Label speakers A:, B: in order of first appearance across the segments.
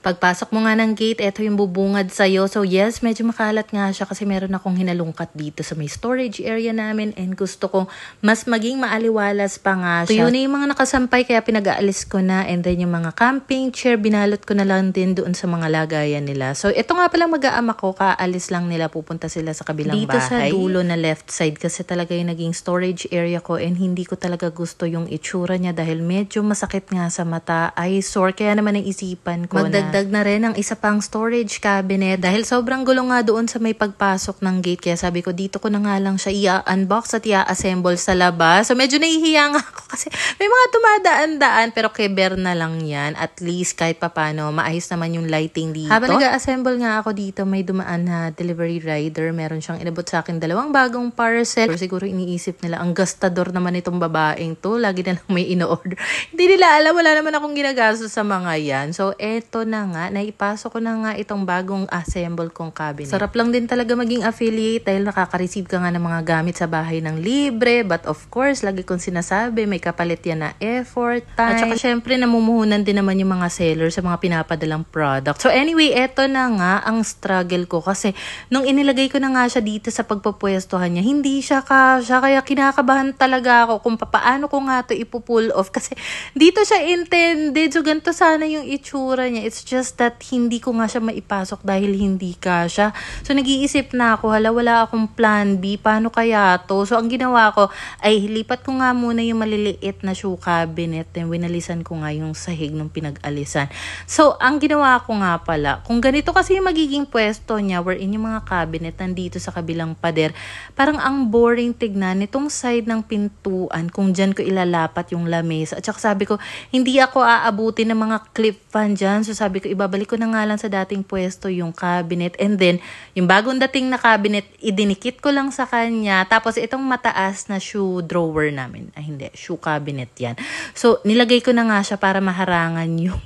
A: Pagpasok mo nga ng gate, eto yung bubungad sa'yo. So yes, medyo makalat nga siya kasi meron akong hinalungkat dito sa may storage area namin and gusto kong mas maging maaliwalas pa nga siya. So yun na yung mga nakasampay kaya pinag-aalis ko na, and then yung mga camping chair, binalot ko na lang din doon sa mga lagayan nila. So ito nga pala mag-aama ko, kaalis lang nila, pupunta sila sa kabilang dito bahay. Dito sa dulo na left side kasi talaga yung naging storage area ko and hindi ko talaga gusto yung itsura niya dahil medyo masakit nga sa mata, ay sore, kaya naman naisipan ko magdagdag na rin ang isa pang storage cabinet dahil sobrang gulo nga doon sa may pagpasok ng gate. Kaya sabi ko dito ko na nga lang siya i-unbox at i-assemble sa labas. So medyo nahihiya nga ako kasi may mga tumadaan-daan pero keber na lang yan. At least kahit papano maayos naman yung lighting dito. Habang nag-assemble nga ako dito, may dumaan na delivery rider. Meron siyang inabot sa akin 2 bagong parcel. Pero siguro iniisip nila ang gastador naman itong babaeng to. Lagi na lang may ino-order. Hindi nila alam, wala naman akong ginagastos sa mga yan. So eto na nga, naipasok ko na nga itong bagong assemble kong cabinet. Sarap lang din talaga maging affiliate dahil nakaka-receive ka nga ng mga gamit sa bahay ng libre. But of course, lagi kong sinasabi, may kapalit yan na effort, time. At saka syempre, namumuhunan din naman yung mga seller sa mga pinapadalang product. So anyway, eto na nga ang struggle ko kasi nung inilagay ko na nga siya dito sa pagpupwestohan niya, hindi siya kasya. Kaya kinakabahan talaga ako kung paano ko nga to ipupull off kasi dito siya intended. So ganito sana yung itsura niya. It's just that hindi ko nga siya maipasok dahil hindi kasya. So nag-iisip na ako, wala akong plan B, paano kaya to? So ang ginawa ko ay lipat ko nga muna yung maliliit na shoe cabinet, then winalisan ko nga yung sahig nung pinag-alisan. So ang ginawa ko nga pala, kung ganito kasi yung magiging pwesto niya, wherein yung mga cabinet nandito sa kabilang pader, parang ang boring tignan nitong side ng pintuan kung dyan ko ilalapat yung lamesa. At saka sabi ko, hindi ako aabutin ng mga clip fan dyan. So sabi ko, ibabalik ko na nga lang sa dating pwesto yung cabinet, and then yung bagong dating na cabinet idinikit ko lang sa kanya, tapos itong mataas na shoe drawer namin, hindi, shoe cabinet yan. So nilagay ko na nga siya para maharangan yung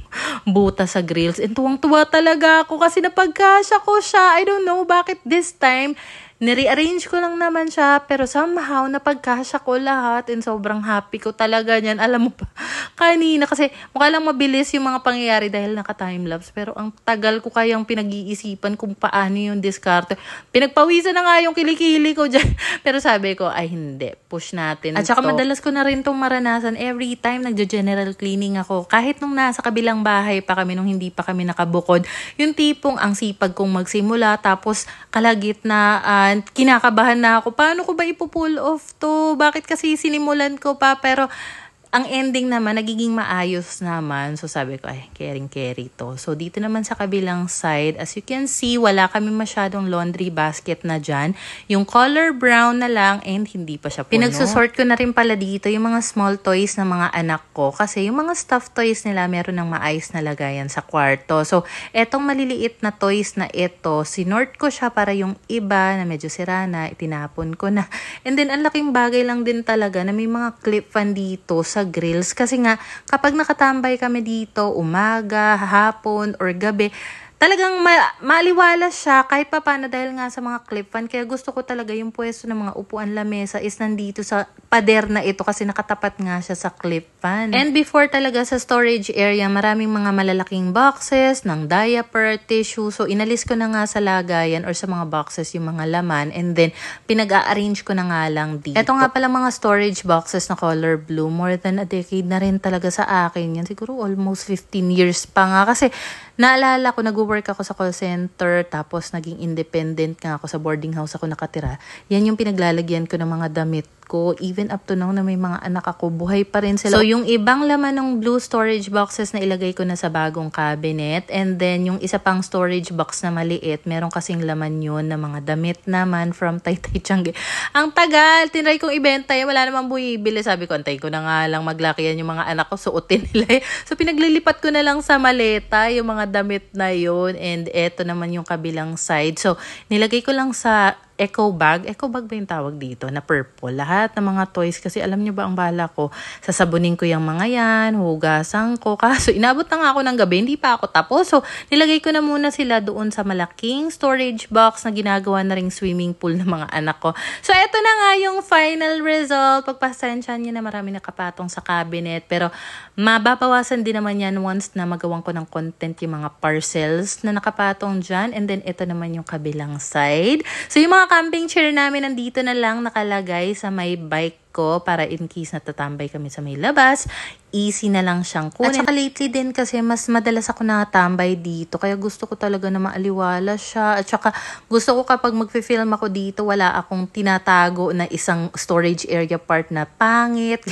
A: buta sa grills, and tuwang-tuwa talaga ako kasi napagkasya ko siya. I don't know bakit this time nire-arrange ko lang naman siya, pero somehow napagkasya ko lahat and sobrang happy ko talaga niyan. Alam mo pa, kanina kasi mukha lang mabilis yung mga pangyayari dahil naka-timelapse, pero ang tagal ko kayang pinag-iisipan kung paano yung diskarte. Pinagpawisan na nga yung kilikili ko dyan. Pero sabi ko, ay hindi, push natin. At saka madalas ko na rin itong maranasan every time nagjo-general cleaning ako. Kahit nung nasa kabilang bahay pa kami, nung hindi pa kami nakabukod, yung tipong ang sipag kong magsimula, tapos kalagitnaan, kinakabahan na ako. Paano ko ba ipo-pull off to? Bakit kasi sinimulan ko pa? Pero ang ending naman, nagiging maayos naman. So sabi ko, ay, caring-carry to. So dito naman sa kabilang side, as you can see, wala kami masyadong laundry basket na dyan. Yung color brown na lang and hindi pa siya puno. Pinagsusort ko na rin pala dito yung mga small toys ng mga anak ko. Kasi yung mga stuffed toys nila, meron ng maayos na lagayan sa kwarto. So etong maliliit na toys na ito, sinort ko siya para yung iba na medyo sira na, itinapon ko na. And then, ang laking bagay lang din talaga na may mga clip fan dito sa grills kasi nga kapag nakatambay kami dito umaga, hapon or gabi, talagang maliwalas siya kahit pa paano dahil nga sa mga clip fan. Kaya gusto ko talaga yung pwesto ng mga upuan lamesa is nandito sa pader na ito kasi nakatapat nga siya sa clip fan. And before talaga sa storage area, maraming mga malalaking boxes ng diaper, tissue. So inalis ko na nga sa lagayan or sa mga boxes yung mga laman, and then pinag-a-arrange ko na nga lang dito. Ito nga pala mga storage boxes na color blue. More than a decade na rin talaga sa akin yan. Siguro almost 15 years pa nga kasi naalala ko, nag-work ako sa call center, tapos naging independent nga ako sa boarding house ako nakatira. Yan yung pinaglalagyan ko ng mga damit ko. Even up to now na may mga anak ako, buhay pa rin sila. So yung ibang laman ng blue storage boxes na ilagay ko na sa bagong cabinet, and then yung isa pang storage box na maliit, meron kasing laman yun na mga damit naman from Taytay Tiangge. Ang tagal, tinry kong ibenta yan, wala namang bumibili. Sabi ko, antayin ko na nga lang maglakihan yung mga anak ko, suotin nila. So pinaglilipat ko na lang sa maleta yung mga damit na yun, and eto naman yung kabilang side. So nilagay ko lang sa eco bag. Eco bag ba yung tawag dito? Na purple. Lahat ng mga toys. Kasi alam nyo ba ang bala ko? Sasabunin ko yung mga yan. Hugasan ko. Kaso inabot na nga ako ng gabi. Hindi pa ako tapos. So nilagay ko na muna sila doon sa malaking storage box na ginagawa na ring swimming pool ng mga anak ko. So eto na nga yung final result. Pagpasensyahan nyo na marami nakapatong sa cabinet. Pero mababawasan din naman yan once na magawan ko ng content yung mga parcels na nakapatong dyan. And then ito naman yung kabilang side. So yung mga camping chair namin nandito na lang nakalagay sa may bike ko para in case natatambay kami sa may labas, easy na lang siyang kunin. At saka lately din kasi mas madalas ako nakatambay dito kaya gusto ko talaga na maaliwala siya. At saka gusto ko kapag magfi-film ako dito wala akong tinatago na isang storage area part na pangit.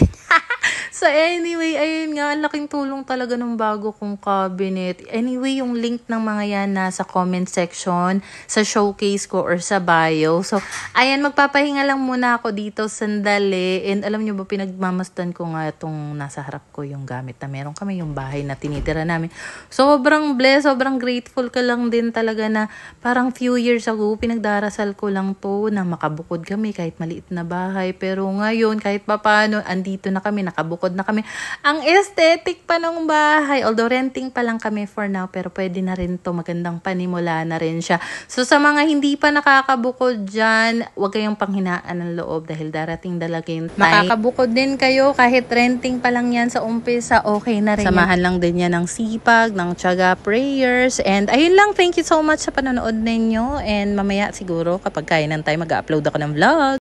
A: So anyway, ayun nga, laking tulong talaga ng bago kong cabinet. Anyway, yung link ng mga yan nasa comment section, sa showcase ko or sa bio. So, ayan, magpapahinga lang muna ako dito sandali. And alam nyo ba, pinagmamasdan ko nga itong nasa harap ko yung gamit na meron kami, yung bahay na tinitira namin. Sobrang blessed, sobrang grateful ka lang din talaga na parang few years ago, pinagdarasal ko lang to na makabukod kami kahit maliit na bahay. Pero ngayon, kahit papano, andito na kami, nakabukod na kami. Ang aesthetic pa ng bahay. Although renting pa lang kami for now, pero pwede na rin to. Magandang panimula na rin siya. So sa mga hindi pa nakakabukod dyan, huwag kayong panghinaan ng loob dahil darating talaga yung time. Makakabukod din kayo kahit renting pa lang yan sa umpisa, okay na rin. Samahan lang din yan ng sipag, ng tiyaga, prayers. And ayun lang, thank you so much sa panonood ninyo. And mamaya siguro kapag kaya ng time, mag-upload ako ng vlog.